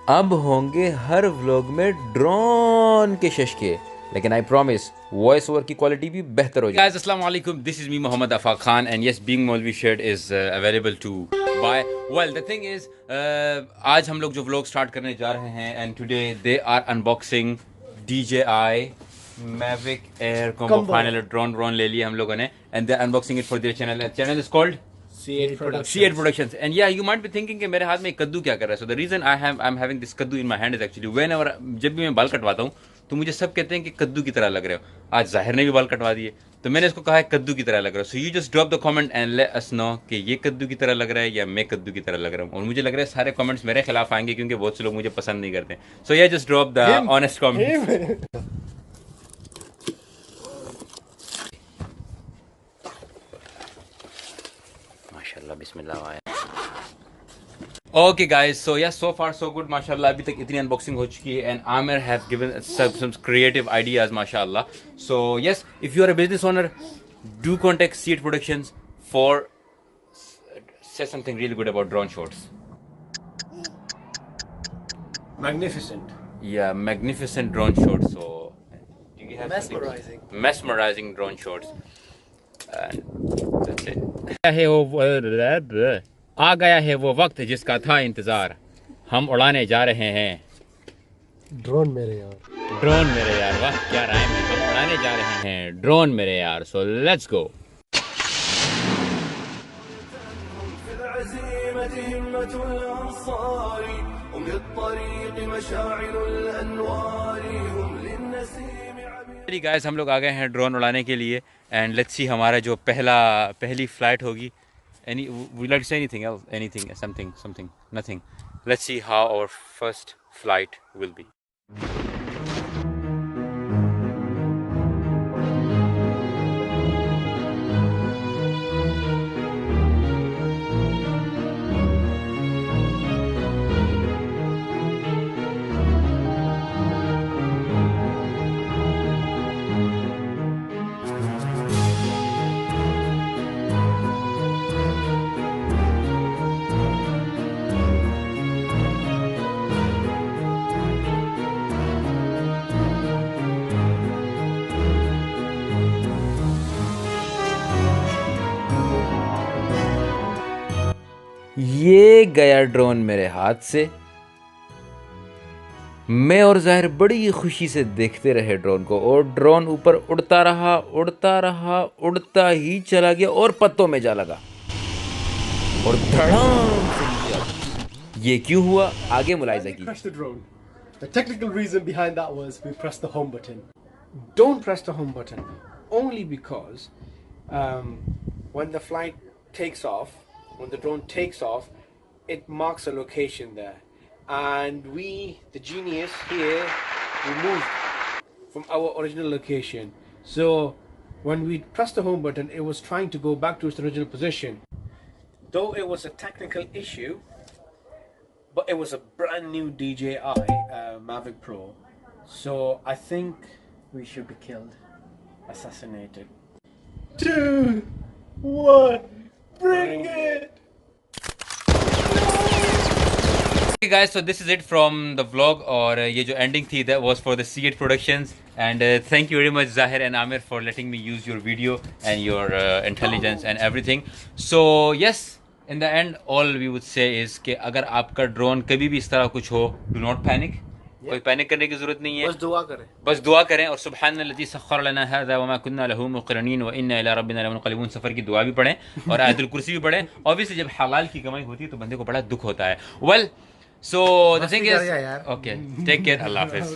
अब होंगे हर व्लॉग में ड्रोन के शशके, लेकिन आई प्रॉमिस वॉइस ओवर की क्वालिटी भी बेहतर हो जाए। गाइस अस्सलाम वालेकुम, this is me Mohammad Afaq Khan and yes being मौलवी shirt is available to buy. Well the thing is आज हम लोग जो व्लॉग स्टार्ट करने जा रहे हैं and today they are unboxing DJI Mavic Air Combo final drone ले लिया हम लोगों ने and they are unboxing it for their channel is called C8 Productions. And yeah, you might be thinking कि मेरे हाथ में कद्दू क्या कर रहा है. So the reason I'm having this कद्दू in my hand is actually whenever जब भी मैं बाल कटवाता हूँ तो मुझे सब कहते हैं कि कद्दू की तरह लग रहे हो. आज जाहिर ने भी बाल कटवा दिए तो मैंने इसको कहा है कद्दू की तरह लग रहा है. So you just drop the comment and let us know कि ये कद्दू की तरह लग रहा है या मैं कद्दू की तरह लग रहा हूँ. और मुझे लग रहा है सारे कमेंट्स मेरे खिलाफ आएंगे क्योंकि बहुत से लोग मुझे पसंद नहीं करते. So yeah, just drop the honest comments. Okay guys, so yeah, so far so good माशाल्लाह. अभी तक इतनी अनबॉक्सिंग हो चुकी है and Amir have given some creative ideas माशाल्लाह. So yes, if you are a business owner, do contact C8 Productions for say something really good about drone shots. Magnificent. Yeah, magnificent drone shots. So you have mesmerizing drone shots. And that's it. आ गया है वो वक्त जिसका था इंतजार, हम उड़ाने जा रहे हैं ड्रोन मेरे यार. वाह क्या राइम है. हम उड़ाने जा रहे हैं ड्रोन मेरे यार. So let's go. गाइस हम लोग आ गए हैं ड्रोन उड़ाने के लिए एंड लेट्स सी हमारा जो पहली फ्लाइट होगी. Would you like to say anything else? Anything, something, nothing. Let's see how our first flight will be. ये गया ड्रोन मेरे हाथ से. मैं और जाहिर बड़ी खुशी से देखते रहे ड्रोन को और ड्रोन ऊपर उड़ता रहा, उड़ता ही चला गया और पत्तों में जा लगा और धड़ाम से नीचे आ गया. ये क्यों हुआ आगे मुलाहिजा कीजिए. The technical reason behind that was we pressed the home button. Don't press the home button only because when the flight takes off, when the drone takes off, it marks a location there, and we, the genius here, we moved from our original location. So when we pressed the home button, it was trying to go back to its original position. Though it was a technical issue, but it was a brand new DJI Mavic Pro. So I think we should be killed, assassinated. 2, 1, bring it! Okay guys, so this is it from the vlog. और ये जो ending थी that was for the C8 Productions and thank you very much Zahir and Amir for letting me use your video and your intelligence and everything. So yes, in the end all we would say is कि अगर आपका drone कभी भी इस तरह कुछ हो, do not panic. कोई पैनिक करने की जरूरत नहीं है, बस दुआ करें और सुब्हानल्लज़ी सख्खर लना हाज़ा वमा कुन्ना लहू मुक़रिनीन व इन्ना इला रब्बिना लमुनक़लिबून सफ़र की दुआ भी पढ़ें और आयतुल कुर्सी भी पढ़ें. ऑब्वियसली जब हलाल की कमाई होती है तो बंदे को बड़ा दुख होता है. Well so the thing is okay, take care, अल्लाह हाफ़िज़.